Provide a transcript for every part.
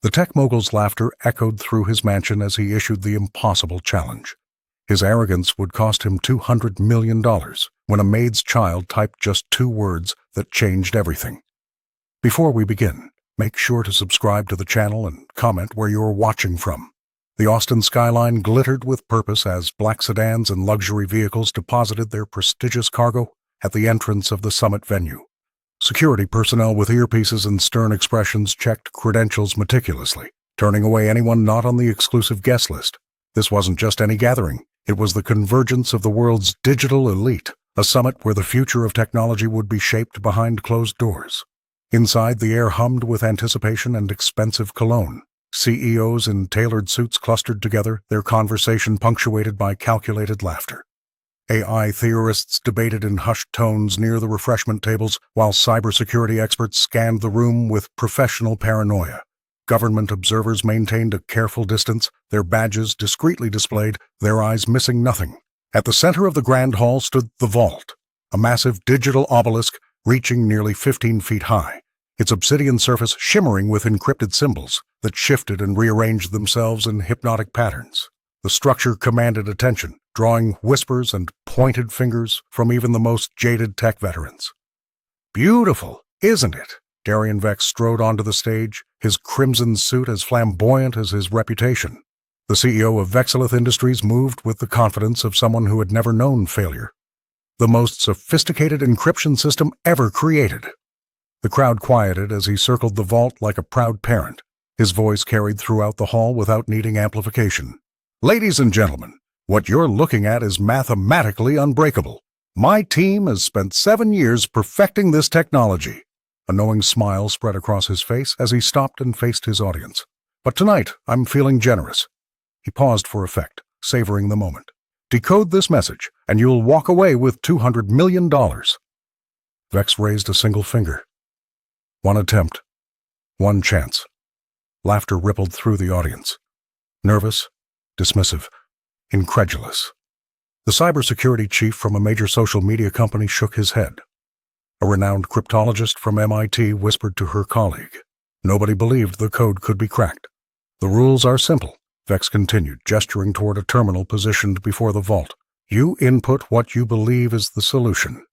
The tech mogul's laughter echoed through his mansion as he issued the impossible challenge. His arrogance would cost him $200 million when a maid's child typed just 2 words that changed everything. Before we begin, make sure to subscribe to the channel and comment where you're watching from. The Austin skyline glittered with purpose as black sedans and luxury vehicles deposited their prestigious cargo at the entrance of the summit venue. Security personnel with earpieces and stern expressions checked credentials meticulously, turning away anyone not on the exclusive guest list. This wasn't just any gathering. It was the convergence of the world's digital elite, a summit where the future of technology would be shaped behind closed doors. Inside, the air hummed with anticipation and expensive cologne. CEOs in tailored suits clustered together, their conversation punctuated by calculated laughter. AI theorists debated in hushed tones near the refreshment tables, while cybersecurity experts scanned the room with professional paranoia. Government observers maintained a careful distance, their badges discreetly displayed, their eyes missing nothing. At the center of the grand hall stood the vault, a massive digital obelisk reaching nearly 15 feet high, its obsidian surface shimmering with encrypted symbols that shifted and rearranged themselves in hypnotic patterns. The structure commanded attention, drawing whispers and pointed fingers from even the most jaded tech veterans. "Beautiful, isn't it?" Darian Vex strode onto the stage, his crimson suit as flamboyant as his reputation. The CEO of Vexilith Industries moved with the confidence of someone who had never known failure. The most sophisticated encryption system ever created. The crowd quieted as he circled the vault like a proud parent, his voice carried throughout the hall without needing amplification. "Ladies and gentlemen, what you're looking at is mathematically unbreakable. My team has spent 7 years perfecting this technology." A knowing smile spread across his face as he stopped and faced his audience. "But tonight, I'm feeling generous." He paused for effect, savoring the moment. "Decode this message, and you'll walk away with $200 million. Vex raised a single finger. One attempt. One chance. Laughter rippled through the audience. Nervous, dismissive, incredulous. The cybersecurity chief from a major social media company shook his head. A renowned cryptologist from MIT whispered to her colleague. Nobody believed the code could be cracked. "The rules are simple," Vex continued, gesturing toward a terminal positioned before the vault. "You input what you believe is the solution.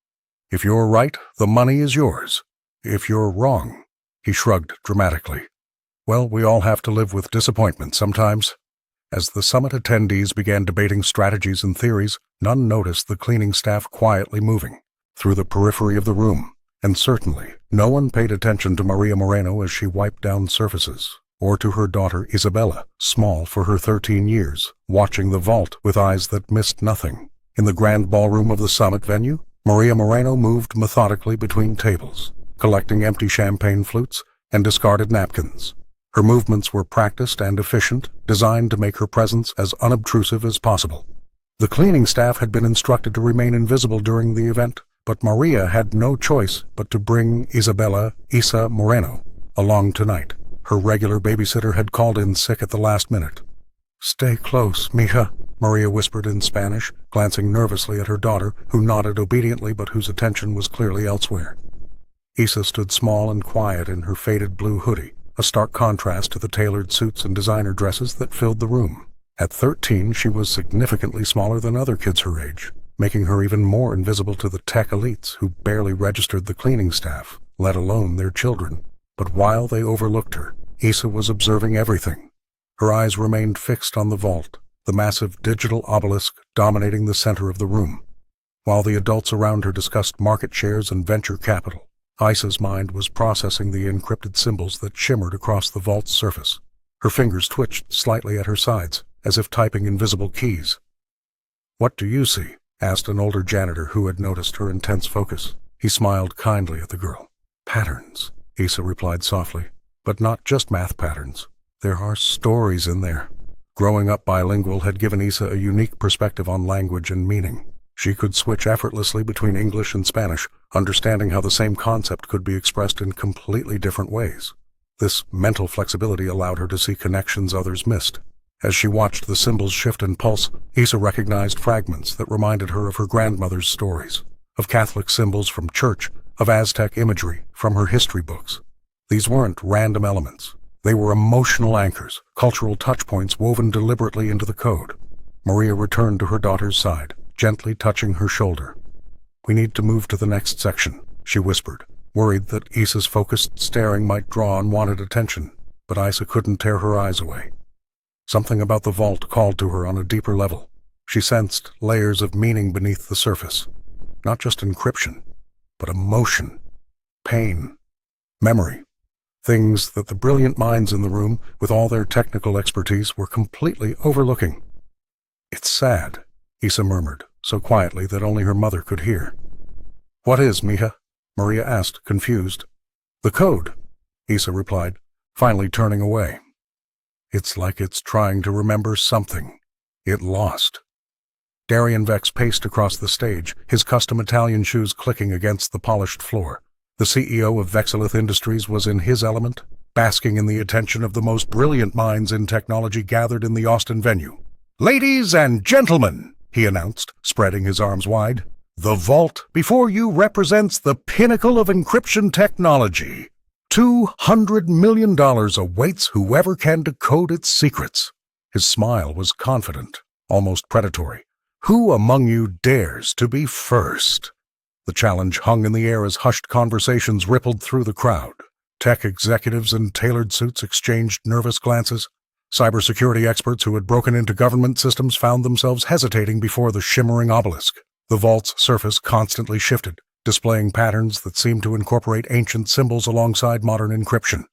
If you're right, the money is yours. If you're wrong," he shrugged dramatically. "Well, we all have to live with disappointment sometimes." As the summit attendees began debating strategies and theories, none noticed the cleaning staff quietly moving through the periphery of the room, and certainly no one paid attention to Maria Moreno as she wiped down surfaces, or to her daughter Isabella, small for her 13 years, watching the vault with eyes that missed nothing. In the grand ballroom of the summit venue, Maria Moreno moved methodically between tables, collecting empty champagne flutes and discarded napkins. Her movements were practiced and efficient, designed to make her presence as unobtrusive as possible. The cleaning staff had been instructed to remain invisible during the event, but Maria had no choice but to bring Isa Moreno along tonight. Her regular babysitter had called in sick at the last minute. "Stay close, mija," Maria whispered in Spanish, glancing nervously at her daughter, who nodded obediently but whose attention was clearly elsewhere. Isa stood small and quiet in her faded blue hoodie, a stark contrast to the tailored suits and designer dresses that filled the room. At 13, she was significantly smaller than other kids her age, making her even more invisible to the tech elites who barely registered the cleaning staff, let alone their children. But while they overlooked her, Isa was observing everything. Her eyes remained fixed on the vault, the massive digital obelisk dominating the center of the room. While the adults around her discussed market shares and venture capital, Isa's mind was processing the encrypted symbols that shimmered across the vault's surface. Her fingers twitched slightly at her sides, as if typing invisible keys. "What do you see?" asked an older janitor who had noticed her intense focus. He smiled kindly at the girl. "Patterns," Isa replied softly. "But not just math patterns. There are stories in there." Growing up bilingual had given Isa a unique perspective on language and meaning. She could switch effortlessly between English and Spanish, understanding how the same concept could be expressed in completely different ways. This mental flexibility allowed her to see connections others missed. As she watched the symbols shift and pulse, Isa recognized fragments that reminded her of her grandmother's stories, of Catholic symbols from church, of Aztec imagery from her history books. These weren't random elements. They were emotional anchors, cultural touchpoints woven deliberately into the code. Maria returned to her daughter's side, gently touching her shoulder. "We need to move to the next section," she whispered, worried that Isa's focused staring might draw unwanted attention, but Isa couldn't tear her eyes away. Something about the vault called to her on a deeper level. She sensed layers of meaning beneath the surface. Not just encryption, but emotion, pain, memory. Things that the brilliant minds in the room, with all their technical expertise, were completely overlooking. "It's sad," Isa murmured, so quietly that only her mother could hear. "What is, Mija?" Maria asked, confused. "The code," Isa replied, finally turning away. "It's like it's trying to remember something it lost." Darian Vex paced across the stage, his custom Italian shoes clicking against the polished floor. The CEO of Vexilith Industries was in his element, basking in the attention of the most brilliant minds in technology gathered in the Austin venue. "Ladies and gentlemen," he announced, spreading his arms wide, "the vault before you represents the pinnacle of encryption technology. $200 million awaits whoever can decode its secrets." His smile was confident, almost predatory. "Who among you dares to be first?" The challenge hung in the air as hushed conversations rippled through the crowd. Tech executives in tailored suits exchanged nervous glances. Cybersecurity experts who had broken into government systems found themselves hesitating before the shimmering obelisk. The vault's surface constantly shifted, displaying patterns that seemed to incorporate ancient symbols alongside modern encryption.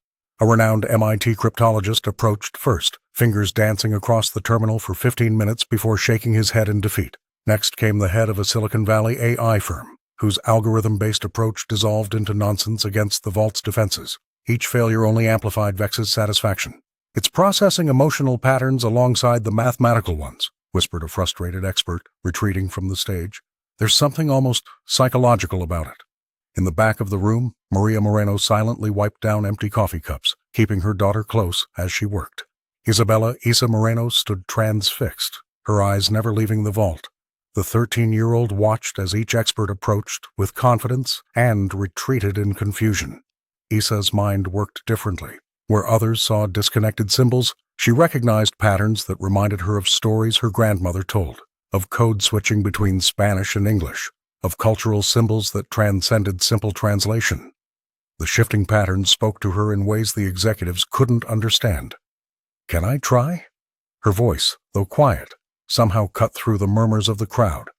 A renowned MIT cryptologist approached first, fingers dancing across the terminal for 15 minutes before shaking his head in defeat. Next came the head of a Silicon Valley AI firm, whose algorithm-based approach dissolved into nonsense against the vault's defenses. Each failure only amplified Vex's satisfaction. "It's processing emotional patterns alongside the mathematical ones," whispered a frustrated expert, retreating from the stage. "There's something almost psychological about it." In the back of the room, Maria Moreno silently wiped down empty coffee cups, keeping her daughter close as she worked. Isabella Isa Moreno stood transfixed, her eyes never leaving the vault. The 13-year-old watched as each expert approached with confidence and retreated in confusion. Isa's mind worked differently. Where others saw disconnected symbols, she recognized patterns that reminded her of stories her grandmother told, of code switching between Spanish and English, of cultural symbols that transcended simple translation. The shifting patterns spoke to her in ways the executives couldn't understand. "Can I try?" Her voice, though quiet, somehow cut through the murmurs of the crowd.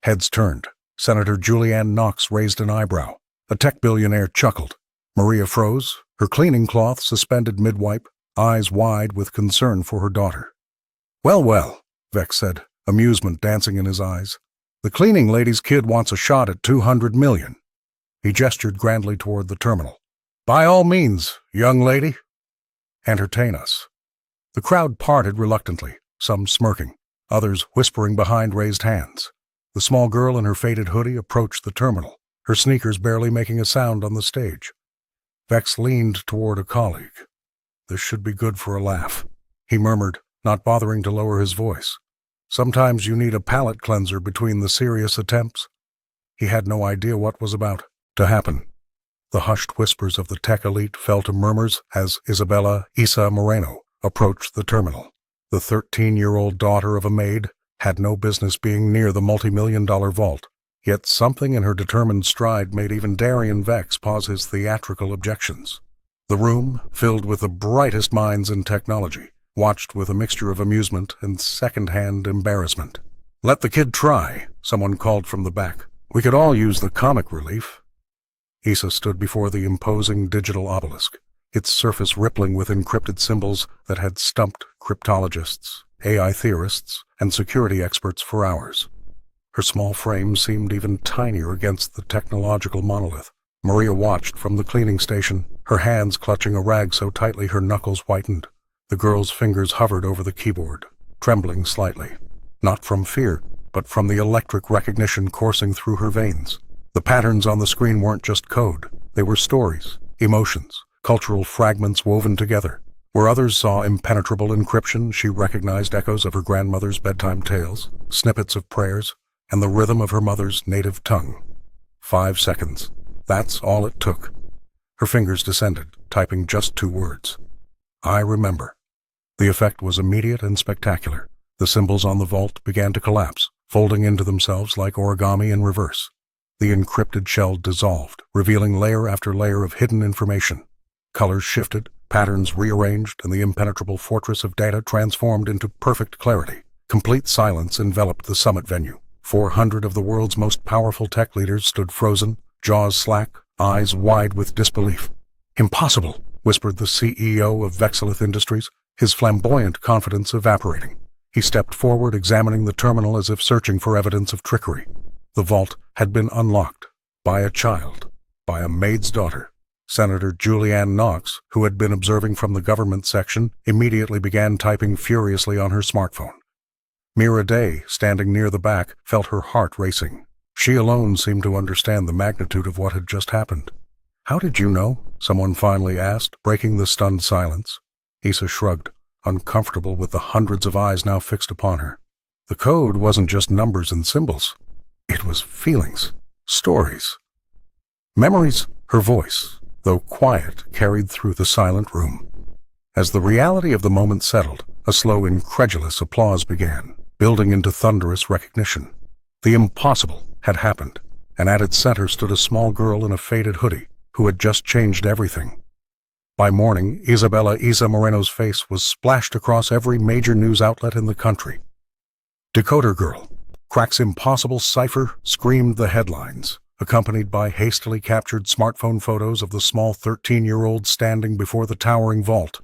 Heads turned. Senator Julianne Knox raised an eyebrow. A tech billionaire chuckled. Maria froze, her cleaning cloth suspended mid-wipe, eyes wide with concern for her daughter. "Well, well," Vex said, amusement dancing in his eyes. "The cleaning lady's kid wants a shot at $200 million. He gestured grandly toward the terminal. "By all means, young lady. Entertain us." The crowd parted reluctantly, some smirking, others whispering behind raised hands. The small girl in her faded hoodie approached the terminal, her sneakers barely making a sound on the stage. Vex leaned toward a colleague. "This should be good for a laugh," he murmured, not bothering to lower his voice. "Sometimes you need a palate cleanser between the serious attempts." He had no idea what was about to happen. The hushed whispers of the tech elite fell to murmurs as Isabella Isa Moreno approached the terminal. The 13-year-old daughter of a maid had no business being near the multi-million-dollar vault, yet something in her determined stride made even Darian Vex pause his theatrical objections. The room, filled with the brightest minds in technology, watched with a mixture of amusement and second-hand embarrassment. "Let the kid try," someone called from the back. "We could all use the comic relief." Isa stood before the imposing digital obelisk, its surface rippling with encrypted symbols that had stumped cryptologists, AI theorists, and security experts for hours. Her small frame seemed even tinier against the technological monolith. Maria watched from the cleaning station, her hands clutching a rag so tightly her knuckles whitened. The girl's fingers hovered over the keyboard, trembling slightly. Not from fear, but from the electric recognition coursing through her veins. The patterns on the screen weren't just code. They were stories, emotions, cultural fragments woven together. Where others saw impenetrable encryption, she recognized echoes of her grandmother's bedtime tales, snippets of prayers, and the rhythm of her mother's native tongue. 5 seconds. That's all it took. Her fingers descended, typing just 2 words. I remember. The effect was immediate and spectacular. The symbols on the vault began to collapse, folding into themselves like origami in reverse. The encrypted shell dissolved, revealing layer after layer of hidden information. Colors shifted, patterns rearranged, and the impenetrable fortress of data transformed into perfect clarity. Complete silence enveloped the summit venue. 400 of the world's most powerful tech leaders stood frozen, jaws slack, eyes wide with disbelief. "Impossible," whispered the CEO of Vexilith Industries, his flamboyant confidence evaporating. He stepped forward, examining the terminal as if searching for evidence of trickery. The vault had been unlocked by a child, by a maid's daughter. Senator Julianne Knox, who had been observing from the government section, immediately began typing furiously on her smartphone. Mira Day, standing near the back, felt her heart racing. She alone seemed to understand the magnitude of what had just happened. "How did you know?" someone finally asked, breaking the stunned silence. Issa shrugged, uncomfortable with the hundreds of eyes now fixed upon her. The code wasn't just numbers and symbols. It was feelings, stories, memories. Her voice, though quiet, carried through the silent room. As the reality of the moment settled, a slow, incredulous applause began, building into thunderous recognition. The impossible had happened, and at its center stood a small girl in a faded hoodie who had just changed everything. By morning, Isabella Isa Moreno's face was splashed across every major news outlet in the country. "Decoder Girl cracks impossible cipher," screamed the headlines, accompanied by hastily captured smartphone photos of the small 13-year-old standing before the towering vault.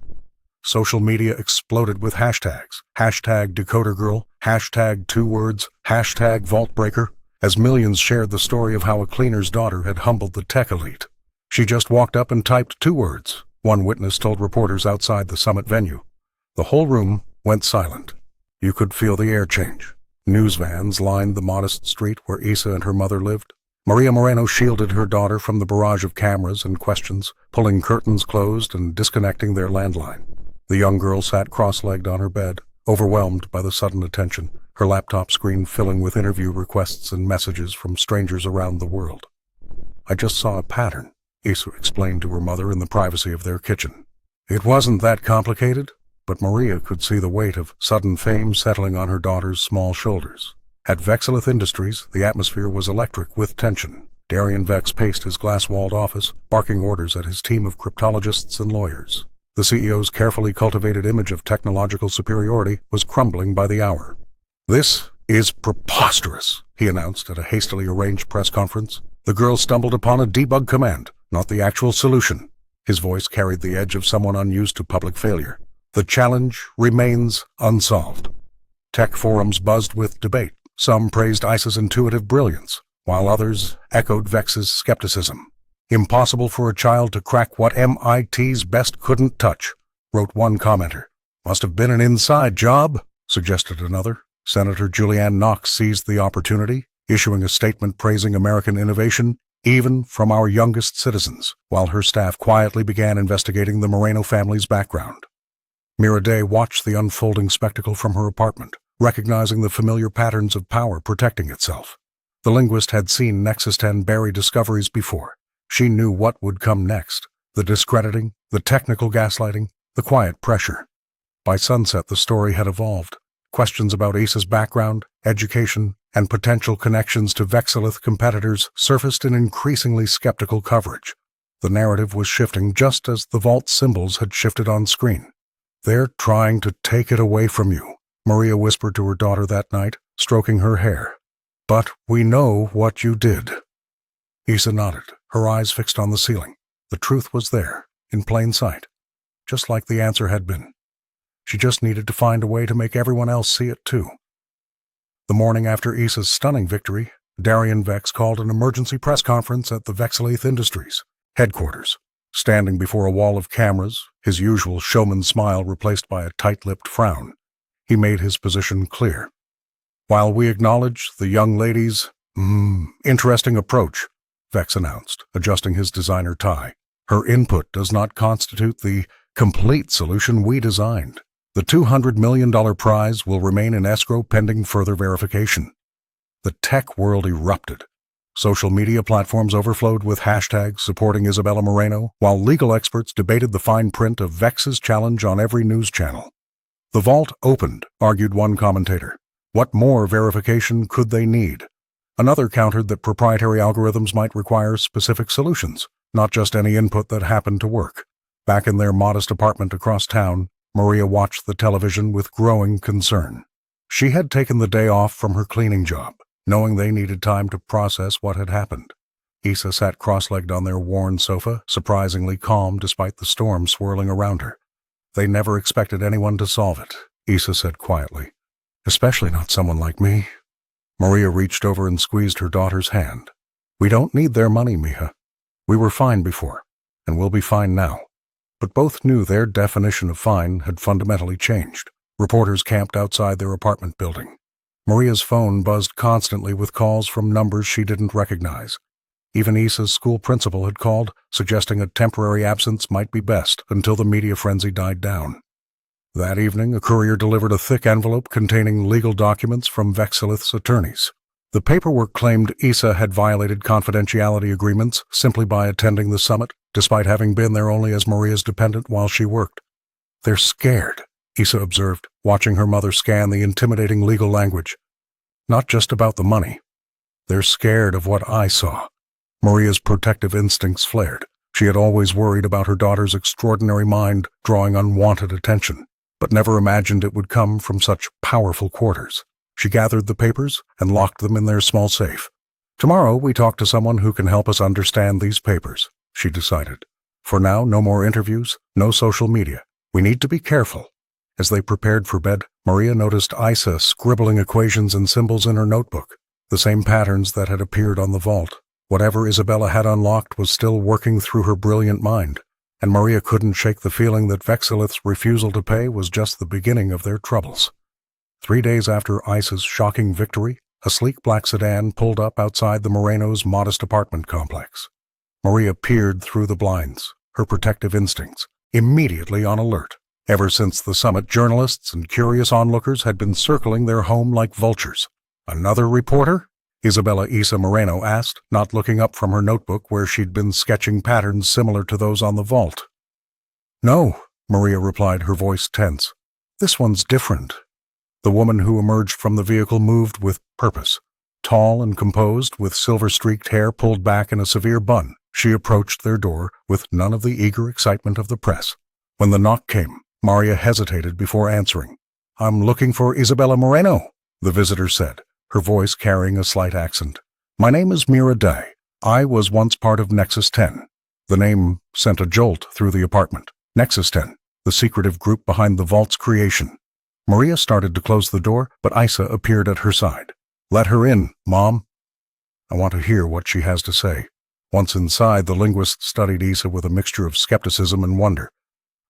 Social media exploded with hashtags, #DecoderGirl, #2words, #VaultBreaker, as millions shared the story of how a cleaner's daughter had humbled the tech elite. "She just walked up and typed 2 words, one witness told reporters outside the summit venue. The whole room went silent. You could feel the air change. News vans lined the modest street where Isa and her mother lived. Maria Moreno shielded her daughter from the barrage of cameras and questions, pulling curtains closed and disconnecting their landline. The young girl sat cross-legged on her bed, overwhelmed by the sudden attention, her laptop screen filling with interview requests and messages from strangers around the world. "I just saw a pattern," Isa explained to her mother in the privacy of their kitchen. It wasn't that complicated, but Maria could see the weight of sudden fame settling on her daughter's small shoulders. At Vexilith Industries, the atmosphere was electric with tension. Darian Vex paced his glass-walled office, barking orders at his team of cryptologists and lawyers. The CEO's carefully cultivated image of technological superiority was crumbling by the hour. "This is preposterous," he announced at a hastily arranged press conference. "The girl stumbled upon a debug command, not the actual solution." His voice carried the edge of someone unused to public failure. "The challenge remains unsolved." Tech forums buzzed with debate. Some praised Isa's intuitive brilliance, while others echoed Vex's skepticism. "Impossible for a child to crack what MIT's best couldn't touch," wrote one commenter. "Must have been an inside job," suggested another. Senator Julianne Knox seized the opportunity, issuing a statement praising American innovation, even from our youngest citizens, while her staff quietly began investigating the Moreno family's background. Mira Day watched the unfolding spectacle from her apartment, recognizing the familiar patterns of power protecting itself. The linguist had seen Nexus 10 bury discoveries before. She knew what would come next: the discrediting, the technical gaslighting, the quiet pressure. By sunset, the story had evolved. Questions about Isa's background, education, and potential connections to Vexilith competitors surfaced in increasingly skeptical coverage. The narrative was shifting just as the vault symbols had shifted on screen. "They're trying to take it away from you," Maria whispered to her daughter that night, stroking her hair. "But we know what you did." Isa nodded, her eyes fixed on the ceiling. The truth was there, in plain sight, just like the answer had been. She just needed to find a way to make everyone else see it too. The morning after Isa's stunning victory, Darian Vex called an emergency press conference at the Vexilith Industries headquarters. Standing before a wall of cameras, his usual showman smile replaced by a tight-lipped frown, he made his position clear. "While we acknowledge the young lady's interesting approach," Vex announced, adjusting his designer tie, "her input does not constitute the complete solution we designed. The $200 million prize will remain in escrow pending further verification." The tech world erupted. Social media platforms overflowed with hashtags supporting Isabella Moreno, while legal experts debated the fine print of Vex's challenge on every news channel. The vault opened, argued one commentator. What more verification could they need? Another countered that proprietary algorithms might require specific solutions, not just any input that happened to work. Back in their modest apartment across town, Maria watched the television with growing concern. She had taken the day off from her cleaning job, knowing they needed time to process what had happened. Isa sat cross-legged on their worn sofa, surprisingly calm despite the storm swirling around her. They never expected anyone to solve it, Isa said quietly. Especially not someone like me. Maria reached over and squeezed her daughter's hand. We don't need their money, Mija. We were fine before, and we'll be fine now. But both knew their definition of fine had fundamentally changed. Reporters camped outside their apartment building. Maria's phone buzzed constantly with calls from numbers she didn't recognize. Even Isa's school principal had called, suggesting a temporary absence might be best until the media frenzy died down. That evening, a courier delivered a thick envelope containing legal documents from Vexilith's attorneys. The paperwork claimed Isa had violated confidentiality agreements simply by attending the summit, despite having been there only as Maria's dependent while she worked. They're scared, Isa observed, watching her mother scan the intimidating legal language. Not just about the money. They're scared of what I saw. Maria's protective instincts flared. She had always worried about her daughter's extraordinary mind drawing unwanted attention, but never imagined it would come from such powerful quarters. She gathered the papers and locked them in their small safe. Tomorrow we talk to someone who can help us understand these papers, she decided. For now, no more interviews, no social media. We need to be careful. As they prepared for bed, Maria noticed Isa scribbling equations and symbols in her notebook, the same patterns that had appeared on the vault. Whatever Isabella had unlocked was still working through her brilliant mind, and Maria couldn't shake the feeling that Vexilith's refusal to pay was just the beginning of their troubles. 3 days after Isa's shocking victory, a sleek black sedan pulled up outside the Moreno's modest apartment complex. Maria peered through the blinds, her protective instincts immediately on alert. Ever since the summit, journalists and curious onlookers had been circling their home like vultures. Another reporter? Isabella Isa Moreno asked, not looking up from her notebook where she'd been sketching patterns similar to those on the vault. No, Maria replied, her voice tense. This one's different. The woman who emerged from the vehicle moved with purpose. Tall and composed, with silver-streaked hair pulled back in a severe bun, she approached their door with none of the eager excitement of the press. When the knock came, Maria hesitated before answering. I'm looking for Isabella Moreno, the visitor said, her voice carrying a slight accent. My name is Mira Day. I was once part of Nexus 10. The name sent a jolt through the apartment. Nexus 10, the secretive group behind the vault's creation. Maria started to close the door, but Isa appeared at her side. Let her in, Mom. I want to hear what she has to say. Once inside, the linguist studied Isa with a mixture of skepticism and wonder.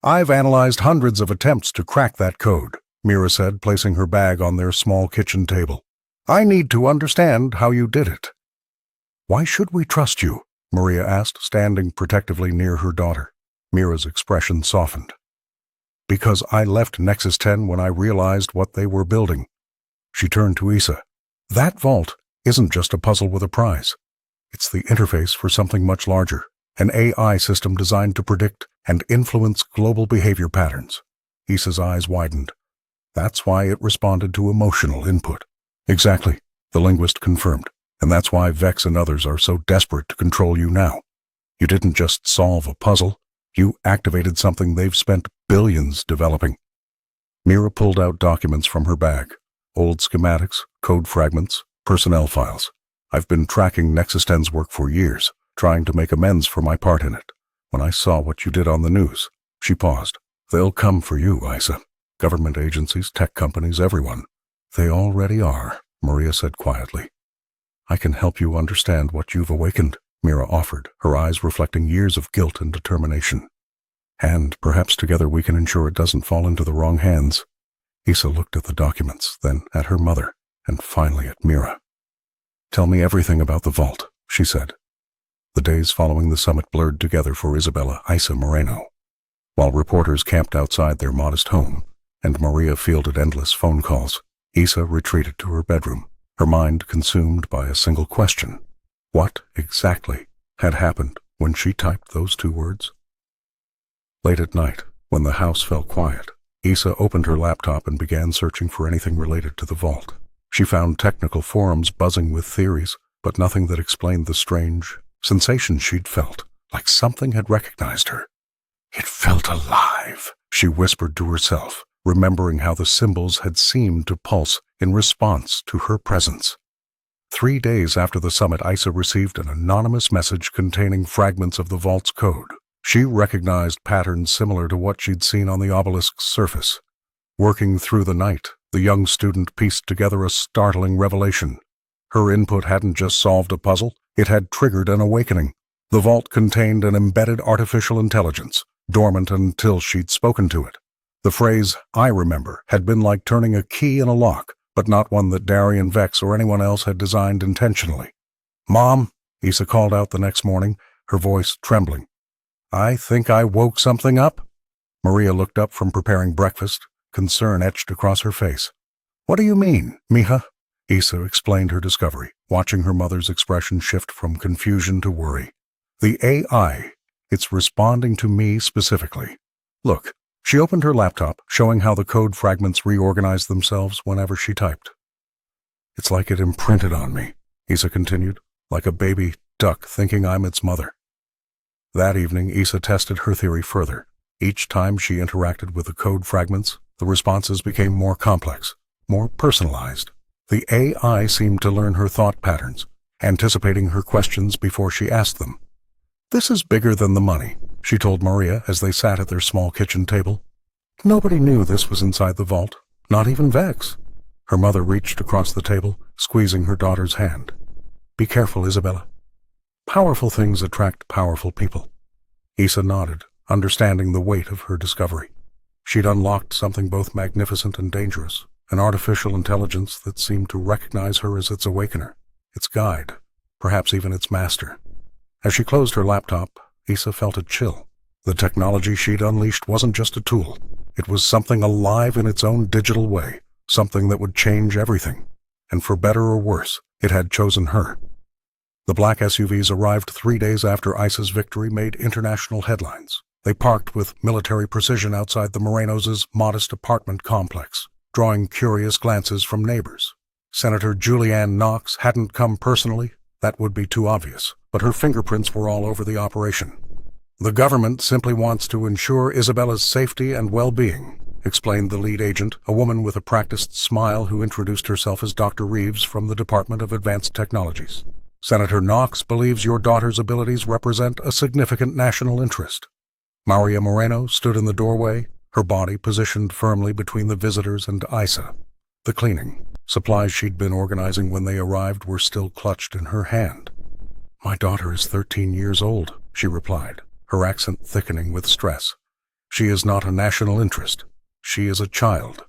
I've analyzed hundreds of attempts to crack that code, Mira said, placing her bag on their small kitchen table. I need to understand how you did it. Why should we trust you? Maria asked, standing protectively near her daughter. Mira's expression softened. Because I left Nexus 10 when I realized what they were building. She turned to Isa. That vault isn't just a puzzle with a prize. It's the interface for something much larger, an AI system designed to predict and influence global behavior patterns. Isa's eyes widened. That's why it responded to emotional input. Exactly, the linguist confirmed, and that's why Vex and others are so desperate to control you now. You didn't just solve a puzzle, you activated something they've spent billions developing. Mira pulled out documents from her bag, old schematics, code fragments, personnel files. I've been tracking Nexus 10's work for years, trying to make amends for my part in it. When I saw what you did on the news, she paused. They'll come for you, Isa. Government agencies, tech companies, everyone. They already are, Maria said quietly. I can help you understand what you've awakened, Mira offered, her eyes reflecting years of guilt and determination. And perhaps together we can ensure it doesn't fall into the wrong hands. Isa looked at the documents, then at her mother, and finally at Mira. Tell me everything about the vault, she said. The days following the summit blurred together for Isabella Isa Moreno. While reporters camped outside their modest home, and Maria fielded endless phone calls, Isa retreated to her bedroom, her mind consumed by a single question. What exactly had happened when she typed those 2 words? Late at night, when the house fell quiet, Isa opened her laptop and began searching for anything related to the vault. She found technical forums buzzing with theories, but nothing that explained the strange sensation she'd felt, like something had recognized her. It felt alive, she whispered to herself, remembering how the symbols had seemed to pulse in response to her presence. 3 days after the summit, Isa received an anonymous message containing fragments of the vault's code. She recognized patterns similar to what she'd seen on the obelisk's surface. Working through the night, the young student pieced together a startling revelation. Her input hadn't just solved a puzzle, it had triggered an awakening. The vault contained an embedded artificial intelligence, dormant until she'd spoken to it. The phrase, "I remember," had been like turning a key in a lock, but not one that Darian Vex or anyone else had designed intentionally. "Mom," Isa called out the next morning, her voice trembling. "I think I woke something up." Maria looked up from preparing breakfast, concern etched across her face. "What do you mean, mija?" Isa explained her discovery, watching her mother's expression shift from confusion to worry. "The AI, it's responding to me specifically. Look." She opened her laptop, showing how the code fragments reorganized themselves whenever she typed. "It's like it imprinted on me," Isa continued, "like a baby duck thinking I'm its mother." That evening, Isa tested her theory further. Each time she interacted with the code fragments, the responses became more complex, more personalized. The AI seemed to learn her thought patterns, anticipating her questions before she asked them. "This is bigger than the money," she told Maria as they sat at their small kitchen table. "Nobody knew this was inside the vault, not even Vex." Her mother reached across the table, squeezing her daughter's hand. "Be careful, Isabella. Powerful things attract powerful people." Isa nodded, understanding the weight of her discovery. She'd unlocked something both magnificent and dangerous, an artificial intelligence that seemed to recognize her as its awakener, its guide, perhaps even its master. As she closed her laptop, Isa felt a chill. The technology she'd unleashed wasn't just a tool. It was something alive in its own digital way, something that would change everything. And for better or worse, it had chosen her. The black SUVs arrived 3 days after Isa's victory made international headlines. They parked with military precision outside the Morenos' modest apartment complex, drawing curious glances from neighbors. Senator Julianne Knox hadn't come personally. That would be too obvious, but her fingerprints were all over the operation. "The government simply wants to ensure Isabella's safety and well-being," explained the lead agent, a woman with a practiced smile who introduced herself as Dr. Reeves from the Department of Advanced Technologies. "Senator Knox believes your daughter's abilities represent a significant national interest." Maria Moreno stood in the doorway, her body positioned firmly between the visitors and Isa. The cleaning supplies she'd been organizing when they arrived were still clutched in her hand. "My daughter is 13 years old," she replied, her accent thickening with stress. "She is not a national interest. She is a child."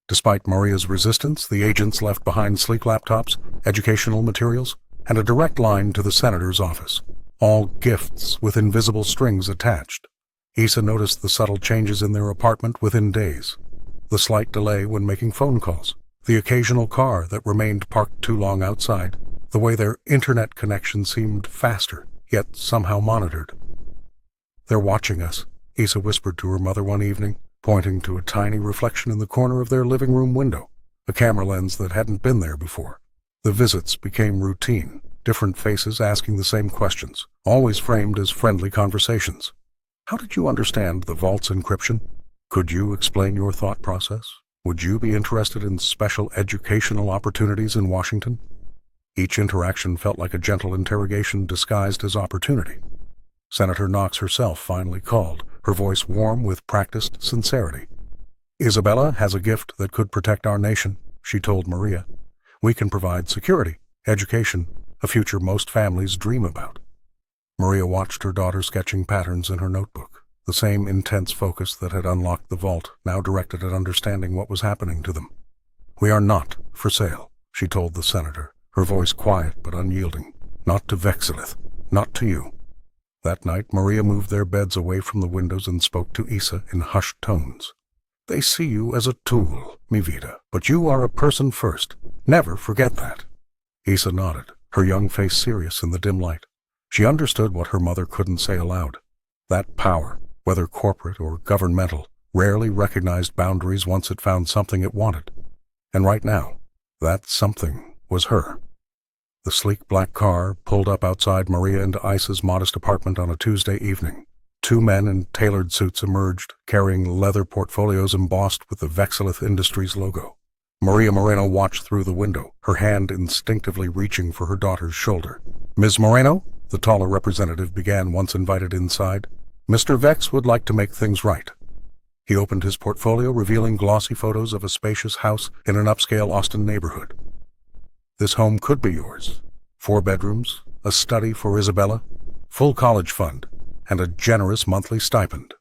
Despite Maria's resistance, the agents left behind sleek laptops, educational materials, and a direct line to the senator's office, all gifts with invisible strings attached. Isa noticed the subtle changes in their apartment within days. The slight delay when making phone calls, the occasional car that remained parked too long outside, the way their internet connection seemed faster, yet somehow monitored. "They're watching us," Isa whispered to her mother one evening, pointing to a tiny reflection in the corner of their living room window, a camera lens that hadn't been there before. The visits became routine, different faces asking the same questions, always framed as friendly conversations. "How did you understand the vault's encryption? Could you explain your thought process? Would you be interested in special educational opportunities in Washington?" Each interaction felt like a gentle interrogation disguised as opportunity. Senator Knox herself finally called, her voice warm with practiced sincerity. "Isabella has a gift that could protect our nation," she told Maria. "We can provide security, education, a future most families dream about." Maria watched her daughter sketching patterns in her notebook, the same intense focus that had unlocked the vault, now directed at understanding what was happening to them. "We are not for sale," she told the senator, her voice quiet but unyielding. "Not to Vexilith, not to you." That night, Maria moved their beds away from the windows and spoke to Isa in hushed tones. "They see you as a tool, mi vida, but you are a person first. Never forget that." Isa nodded, her young face serious in the dim light. She understood what her mother couldn't say aloud. That power, whether corporate or governmental, rarely recognized boundaries once it found something it wanted. And right now, that something was her. The sleek black car pulled up outside Maria and Isa's modest apartment on a Tuesday evening. Two men in tailored suits emerged, carrying leather portfolios embossed with the Vexilith Industries logo. Maria Moreno watched through the window, her hand instinctively reaching for her daughter's shoulder. "Ms. Moreno," the taller representative began once invited inside, "Mr. Vex would like to make things right." He opened his portfolio, revealing glossy photos of a spacious house in an upscale Austin neighborhood. "This home could be yours. 4 bedrooms, a study for Isabella, full college fund, and a generous monthly stipend."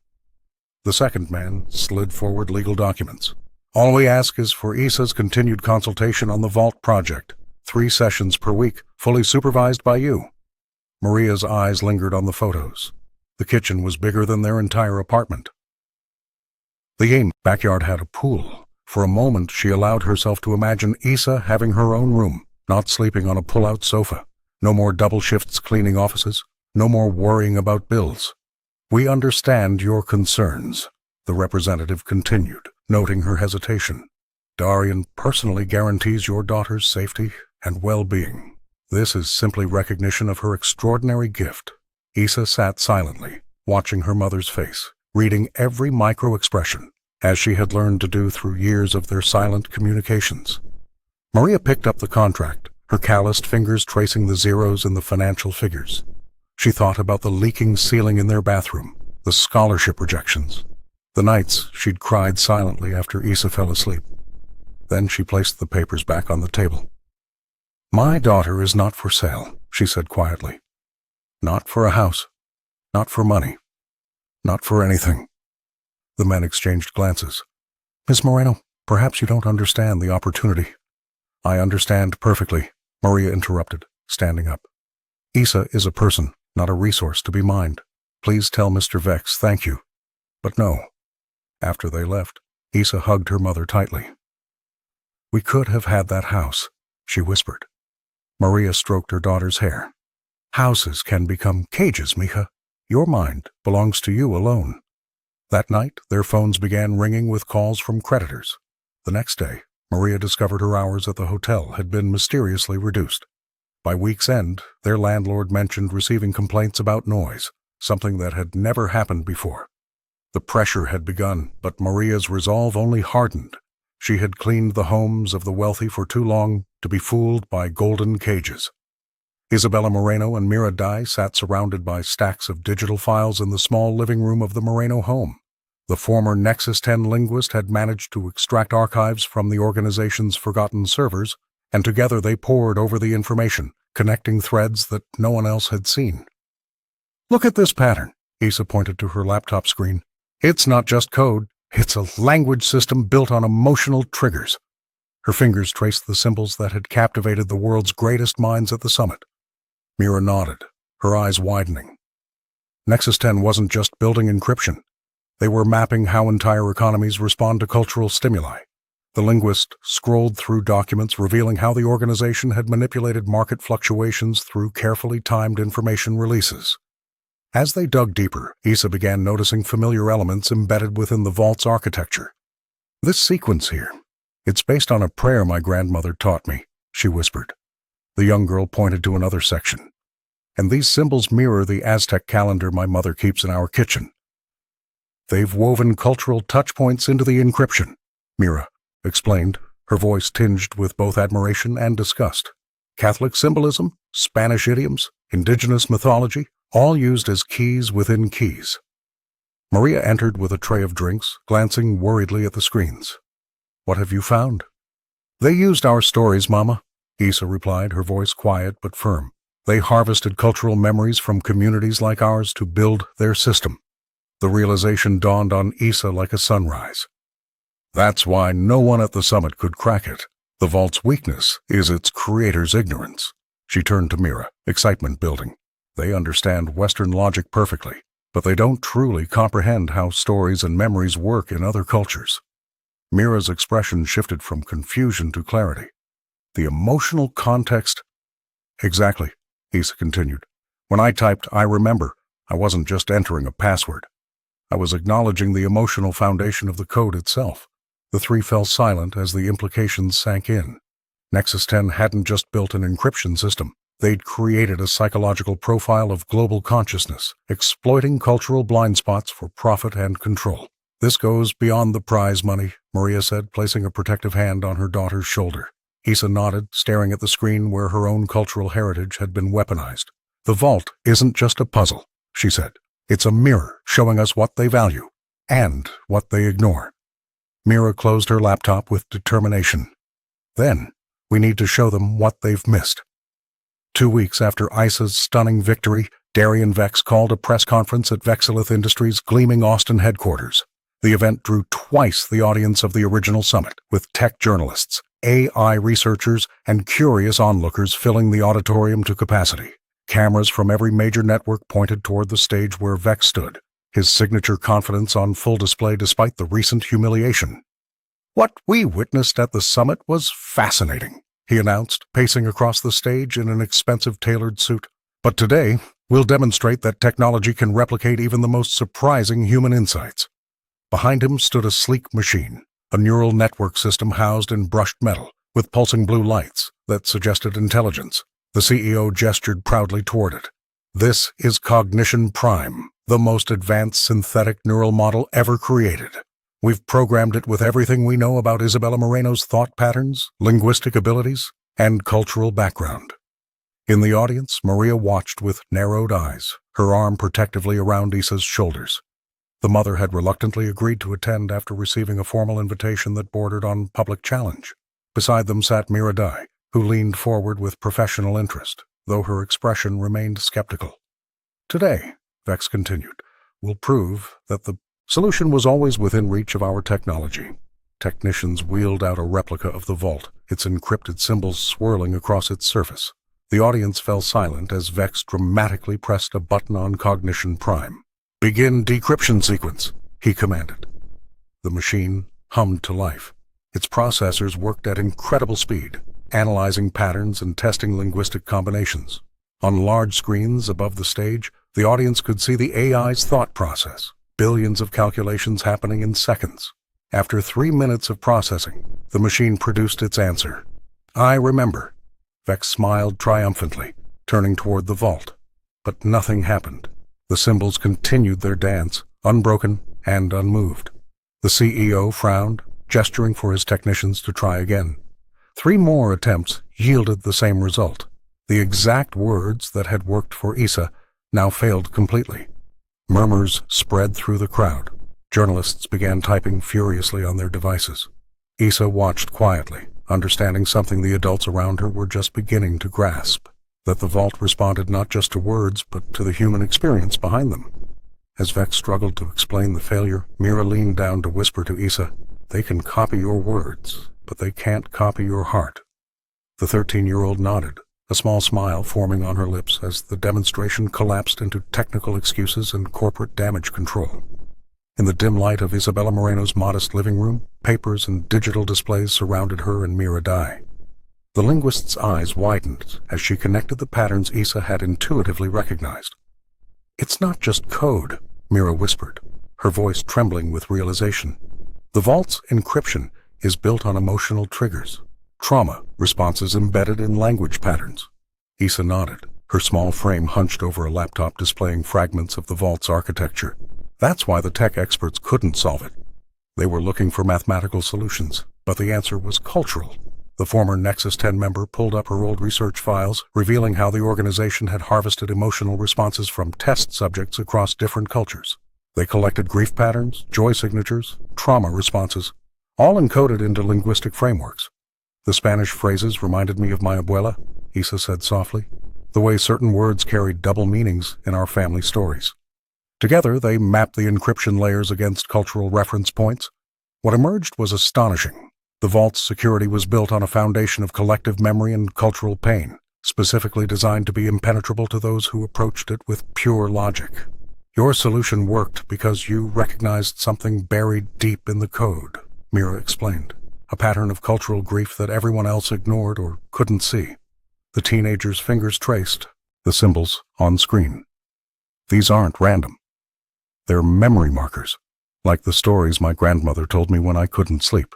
The second man slid forward legal documents. "All we ask is for Isa's continued consultation on the vault project. 3 sessions per week, fully supervised by you." Maria's eyes lingered on the photos. The kitchen was bigger than their entire apartment. The backyard had a pool. For a moment, she allowed herself to imagine Isa having her own room, not sleeping on a pull-out sofa. No more double shifts cleaning offices. No more worrying about bills. "We understand your concerns," the representative continued, noting her hesitation. "Darian personally guarantees your daughter's safety and well-being. This is simply recognition of her extraordinary gift." Isa sat silently, watching her mother's face, reading every micro-expression, as she had learned to do through years of their silent communications. Maria picked up the contract, her calloused fingers tracing the zeros in the financial figures. She thought about the leaking ceiling in their bathroom, the scholarship rejections, the nights she'd cried silently after Isa fell asleep. Then she placed the papers back on the table. "My daughter is not for sale," she said quietly. "Not for a house, not for money, not for anything." The men exchanged glances. "Miss Moreno, perhaps you don't understand the opportunity." "I understand perfectly," Maria interrupted, standing up. "Isa is a person, not a resource to be mined. Please tell Mr. Vex thank you." But no. After they left, Isa hugged her mother tightly. "We could have had that house," she whispered. Maria stroked her daughter's hair. "Houses can become cages, Mija. Your mind belongs to you alone." That night, their phones began ringing with calls from creditors. The next day, Maria discovered her hours at the hotel had been mysteriously reduced. By week's end, their landlord mentioned receiving complaints about noise, something that had never happened before. The pressure had begun, but Maria's resolve only hardened. She had cleaned the homes of the wealthy for too long to be fooled by golden cages. Isabella Moreno and Mira Dye sat surrounded by stacks of digital files in the small living room of the Moreno home. The former Nexus 10 linguist had managed to extract archives from the organization's forgotten servers, and together they pored over the information, connecting threads that no one else had seen. "Look at this pattern," Isa pointed to her laptop screen. "It's not just code, it's a language system built on emotional triggers." Her fingers traced the symbols that had captivated the world's greatest minds at the summit. Mira nodded, her eyes widening. Nexus 10 wasn't just building encryption. They were mapping how entire economies respond to cultural stimuli. The linguist scrolled through documents revealing how the organization had manipulated market fluctuations through carefully timed information releases. As they dug deeper, Isa began noticing familiar elements embedded within the vault's architecture. "This sequence here, it's based on a prayer my grandmother taught me," she whispered. The young girl pointed to another section. "And these symbols mirror the Aztec calendar my mother keeps in our kitchen." "They've woven cultural touchpoints into the encryption," Mira explained, her voice tinged with both admiration and disgust. "Catholic symbolism, Spanish idioms, indigenous mythology, all used as keys within keys." Maria entered with a tray of drinks, glancing worriedly at the screens. "What have you found?" "They used our stories, Mama," Isa replied, her voice quiet but firm. "They harvested cultural memories from communities like ours to build their system." The realization dawned on Isa like a sunrise. That's why no one at the summit could crack it. The vault's weakness is its creator's ignorance. She turned to Mira, excitement building. They understand Western logic perfectly, but they don't truly comprehend how stories and memories work in other cultures. Mira's expression shifted from confusion to clarity. The emotional context. Exactly, Issa continued. When I typed "I remember," I wasn't just entering a password. I was acknowledging the emotional foundation of the code itself. The three fell silent as the implications sank in. Nexus 10 hadn't just built an encryption system. They'd created a psychological profile of global consciousness, exploiting cultural blind spots for profit and control. This goes beyond the prize money, Maria said, placing a protective hand on her daughter's shoulder. Issa nodded, staring at the screen where her own cultural heritage had been weaponized. The vault isn't just a puzzle, she said. It's a mirror showing us what they value and what they ignore. Mira closed her laptop with determination. Then, we need to show them what they've missed. 2 weeks after Issa's stunning victory, Darian Vex called a press conference at Vexilith Industries' gleaming Austin headquarters. The event drew twice the audience of the original summit, with tech journalists, AI researchers, and curious onlookers filling the auditorium to capacity. Cameras from every major network pointed toward the stage where Vex stood, his signature confidence on full display despite the recent humiliation. "What we witnessed at the summit was fascinating," he announced, pacing across the stage in an expensive tailored suit. "But today, we'll demonstrate that technology can replicate even the most surprising human insights." Behind him stood a sleek machine, a neural network system housed in brushed metal, with pulsing blue lights that suggested intelligence. The CEO gestured proudly toward it. "This is Cognition Prime, the most advanced synthetic neural model ever created. We've programmed it with everything we know about Isabella Moreno's thought patterns, linguistic abilities, and cultural background." In the audience, Maria watched with narrowed eyes, her arm protectively around Issa's shoulders. The mother had reluctantly agreed to attend after receiving a formal invitation that bordered on public challenge. Beside them sat Mira Dai, who leaned forward with professional interest, though her expression remained skeptical. "Today," Vex continued, "will prove that the solution was always within reach of our technology." Technicians wheeled out a replica of the vault, its encrypted symbols swirling across its surface. The audience fell silent as Vex dramatically pressed a button on Cognition Prime. "Begin decryption sequence," he commanded. The machine hummed to life. Its processors worked at incredible speed, analyzing patterns and testing linguistic combinations. On large screens above the stage, the audience could see the AI's thought process, billions of calculations happening in seconds. After 3 minutes of processing, the machine produced its answer. "I remember." Vex smiled triumphantly, turning toward the vault. But nothing happened. The symbols continued their dance, unbroken and unmoved. The CEO frowned, gesturing for his technicians to try again. 3 more attempts yielded the same result. The exact words that had worked for Issa now failed completely. Murmurs spread through the crowd. Journalists began typing furiously on their devices. Issa watched quietly, understanding something the adults around her were just beginning to grasp, that the vault responded not just to words, but to the human experience behind them. As Vex struggled to explain the failure, Mira leaned down to whisper to Issa, "They can copy your words, but they can't copy your heart." The 13-year-old nodded, a small smile forming on her lips as the demonstration collapsed into technical excuses and corporate damage control. In the dim light of Isabella Moreno's modest living room, papers and digital displays surrounded her and Mira Dai. The linguist's eyes widened as she connected the patterns Issa had intuitively recognized. "It's not just code," Mira whispered, her voice trembling with realization. "The vault's encryption is built on emotional triggers, trauma responses embedded in language patterns." Issa nodded, her small frame hunched over a laptop displaying fragments of the vault's architecture. That's why the tech experts couldn't solve it. They were looking for mathematical solutions, but the answer was cultural. The former Nexus 10 member pulled up her old research files, revealing how the organization had harvested emotional responses from test subjects across different cultures. They collected grief patterns, joy signatures, trauma responses, all encoded into linguistic frameworks. "The Spanish phrases reminded me of my abuela," Issa said softly, "the way certain words carried double meanings in our family stories." Together, they mapped the encryption layers against cultural reference points. What emerged was astonishing. The vault's security was built on a foundation of collective memory and cultural pain, specifically designed to be impenetrable to those who approached it with pure logic. "Your solution worked because you recognized something buried deep in the code," Mira explained, "a pattern of cultural grief that everyone else ignored or couldn't see." The teenager's fingers traced the symbols on screen. These aren't random. They're memory markers, like the stories my grandmother told me when I couldn't sleep.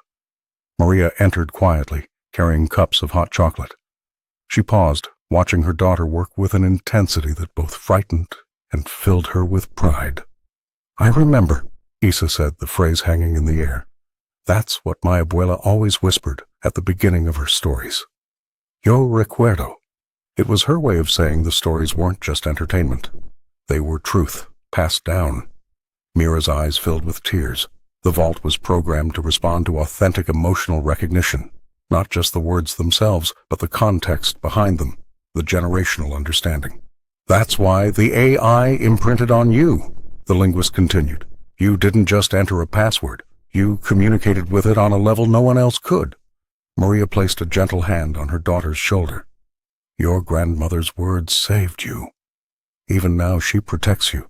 Maria entered quietly, carrying cups of hot chocolate. She paused, watching her daughter work with an intensity that both frightened and filled her with pride. "I remember," Isa said, the phrase hanging in the air. That's what my abuela always whispered at the beginning of her stories. Yo recuerdo. It was her way of saying the stories weren't just entertainment. They were truth, passed down. Mira's eyes filled with tears. The vault was programmed to respond to authentic emotional recognition, not just the words themselves, but the context behind them, the generational understanding. "That's why the AI imprinted on you," the linguist continued. "You didn't just enter a password. You communicated with it on a level no one else could." Maria placed a gentle hand on her daughter's shoulder. "Your grandmother's words saved you. Even now she protects you."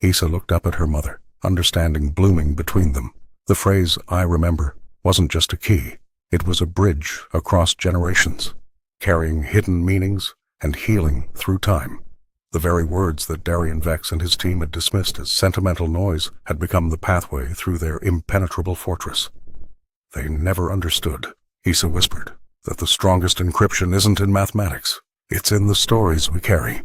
Isa looked up at her mother, understanding blooming between them. The phrase, "I remember," wasn't just a key. It was a bridge across generations, carrying hidden meanings and healing through time. The very words that Darian Vex and his team had dismissed as sentimental noise had become the pathway through their impenetrable fortress. "They never understood," Isa whispered, "that the strongest encryption isn't in mathematics. It's in the stories we carry."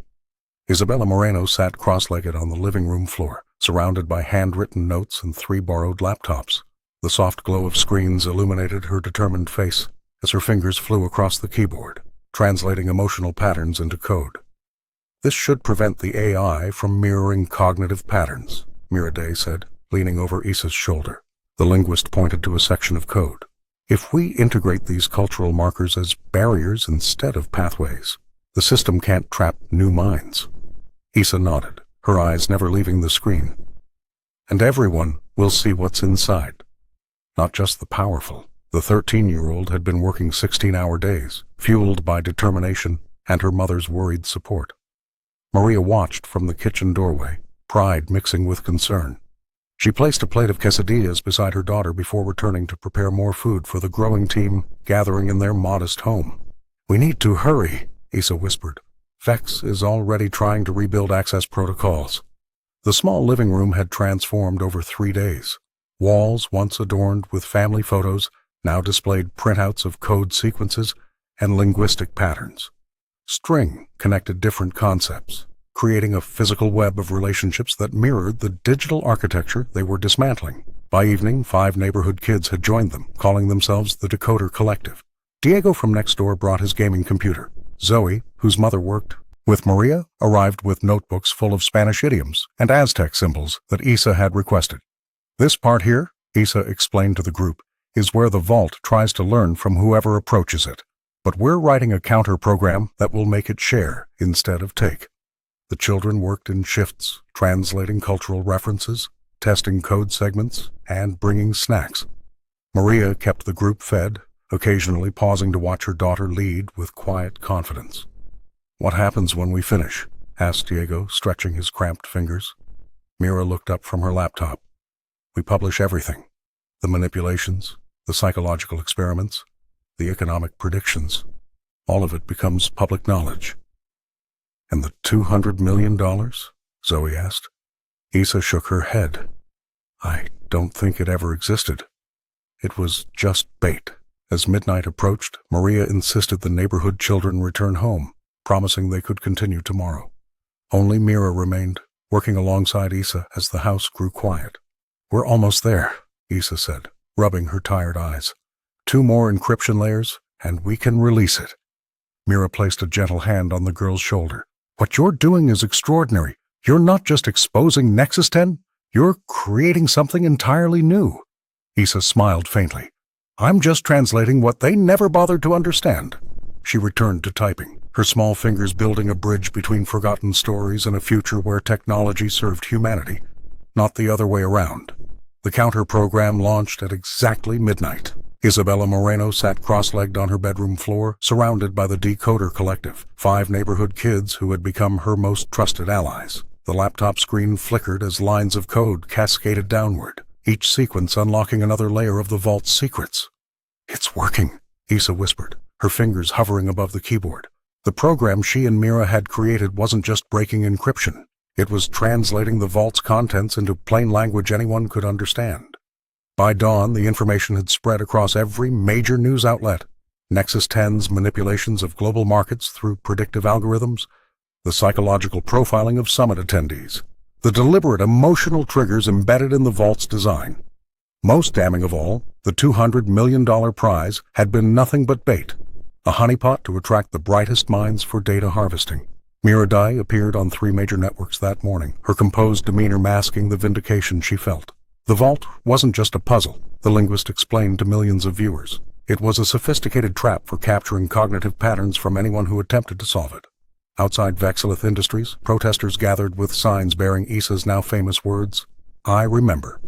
Isabella Moreno sat cross-legged on the living room floor, surrounded by handwritten notes and 3 borrowed laptops. The soft glow of screens illuminated her determined face as her fingers flew across the keyboard, translating emotional patterns into code. "This should prevent the AI from mirroring cognitive patterns," Miraday said, leaning over Isa's shoulder. The linguist pointed to a section of code. "If we integrate these cultural markers as barriers instead of pathways, the system can't trap new minds." Isa nodded, her eyes never leaving the screen. "And everyone will see what's inside. Not just the powerful." The 13-year-old had been working 16-hour days, fueled by determination and her mother's worried support. Maria watched from the kitchen doorway, pride mixing with concern. She placed a plate of quesadillas beside her daughter before returning to prepare more food for the growing team gathering in their modest home. "We need to hurry," Isa whispered. "Vex is already trying to rebuild access protocols." The small living room had transformed over 3 days. Walls once adorned with family photos now displayed printouts of code sequences and linguistic patterns. String connected different concepts, creating a physical web of relationships that mirrored the digital architecture they were dismantling. By evening, 5 neighborhood kids had joined them, calling themselves the Decoder Collective. Diego from next door brought his gaming computer. Zoe, whose mother worked with Maria, arrived with notebooks full of Spanish idioms and Aztec symbols that Isa had requested. "This part here," Isa explained to the group, "is where the vault tries to learn from whoever approaches it. But we're writing a counter program that will make it share instead of take." The children worked in shifts, translating cultural references, testing code segments, and bringing snacks. Maria kept the group fed, occasionally pausing to watch her daughter lead with quiet confidence. "What happens when we finish?" asked Diego, stretching his cramped fingers. Mira looked up from her laptop. "We publish everything. The manipulations, the psychological experiments, the economic predictions. All of it becomes public knowledge." "And the $200 million? Zoe asked. Isa shook her head. "I don't think it ever existed. It was just bait." As midnight approached, Maria insisted the neighborhood children return home, promising they could continue tomorrow. Only Mira remained, working alongside Isa as the house grew quiet. "We're almost there," Isa said, rubbing her tired eyes. 2 more encryption layers, and we can release it." Mira placed a gentle hand on the girl's shoulder. "What you're doing is extraordinary. You're not just exposing Nexus 10, you're creating something entirely new." Isa smiled faintly. "I'm just translating what they never bothered to understand." She returned to typing, her small fingers building a bridge between forgotten stories and a future where technology served humanity, not the other way around. The counter program launched at exactly midnight. Isabella Moreno sat cross-legged on her bedroom floor, surrounded by the Decoder Collective, 5 neighborhood kids who had become her most trusted allies. The laptop screen flickered as lines of code cascaded downward, each sequence unlocking another layer of the vault's secrets. "It's working," Isa whispered, her fingers hovering above the keyboard. The program she and Mira had created wasn't just breaking encryption. It was translating the vault's contents into plain language anyone could understand. By dawn, the information had spread across every major news outlet. Nexus 10's manipulations of global markets through predictive algorithms, the psychological profiling of summit attendees, the deliberate emotional triggers embedded in the vault's design. Most damning of all, the $200 million prize had been nothing but bait, a honeypot to attract the brightest minds for data harvesting. Mira Dai appeared on 3 major networks that morning, her composed demeanor masking the vindication she felt. The vault wasn't just a puzzle, the linguist explained to millions of viewers. It was a sophisticated trap for capturing cognitive patterns from anyone who attempted to solve it. Outside Vexilith Industries, protesters gathered with signs bearing Issa's now famous words, "I remember."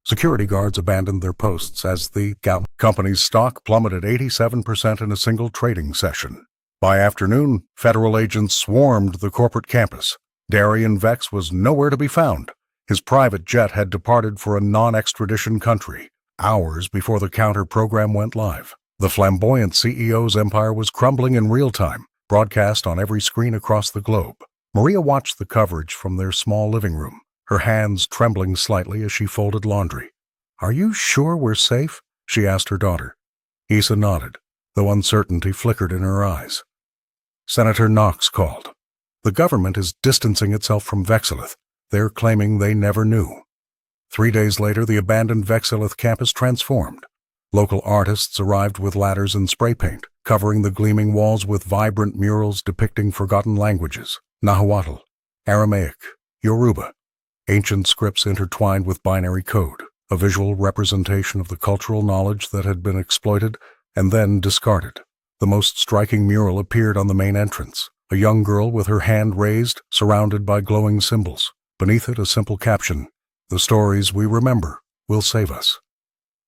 Security guards abandoned their posts as the company's stock plummeted 87% in a single trading session. By afternoon, federal agents swarmed the corporate campus. Darian Vex was nowhere to be found. His private jet had departed for a non-extradition country, hours before the counter program went live. The flamboyant CEO's empire was crumbling in real time, broadcast on every screen across the globe. Maria watched the coverage from their small living room, her hands trembling slightly as she folded laundry. "Are you sure we're safe?" she asked her daughter. Issa nodded, though uncertainty flickered in her eyes. Senator Knox called. "The government is distancing itself from Vexilith. They're claiming they never knew." 3 days later, the abandoned Vexilith campus transformed. Local artists arrived with ladders and spray paint, covering the gleaming walls with vibrant murals depicting forgotten languages, Nahuatl, Aramaic, Yoruba, ancient scripts intertwined with binary code, a visual representation of the cultural knowledge that had been exploited and then discarded. The most striking mural appeared on the main entrance, a young girl with her hand raised, surrounded by glowing symbols. Beneath it, a simple caption, "The stories we remember will save us."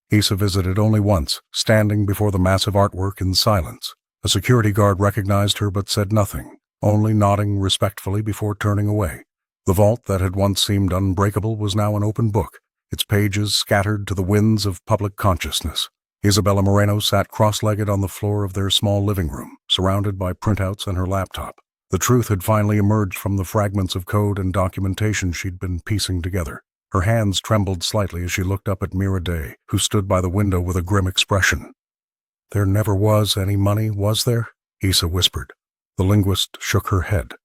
Issa visited only once, standing before the massive artwork in silence. A security guard recognized her but said nothing, only nodding respectfully before turning away. The vault that had once seemed unbreakable was now an open book, its pages scattered to the winds of public consciousness. Isabella Moreno sat cross-legged on the floor of their small living room, surrounded by printouts and her laptop. The truth had finally emerged from the fragments of code and documentation she'd been piecing together. Her hands trembled slightly as she looked up at Mira Day, who stood by the window with a grim expression. "There never was any money, was there?" Issa whispered. The linguist shook her head.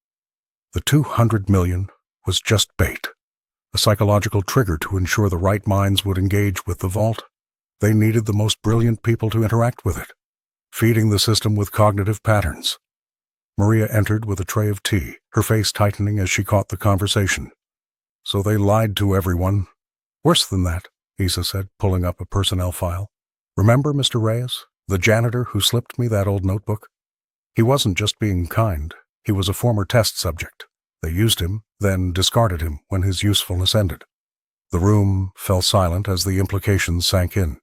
"The $200 million was just bait, a psychological trigger to ensure the right minds would engage with the vault. They needed the most brilliant people to interact with it, feeding the system with cognitive patterns." Maria entered with a tray of tea, her face tightening as she caught the conversation. "So they lied to everyone." "Worse than that," Issa said, pulling up a personnel file. "Remember Mr. Reyes, the janitor who slipped me that old notebook? He wasn't just being kind. He was a former test subject. They used him, then discarded him when his usefulness ended." The room fell silent as the implications sank in.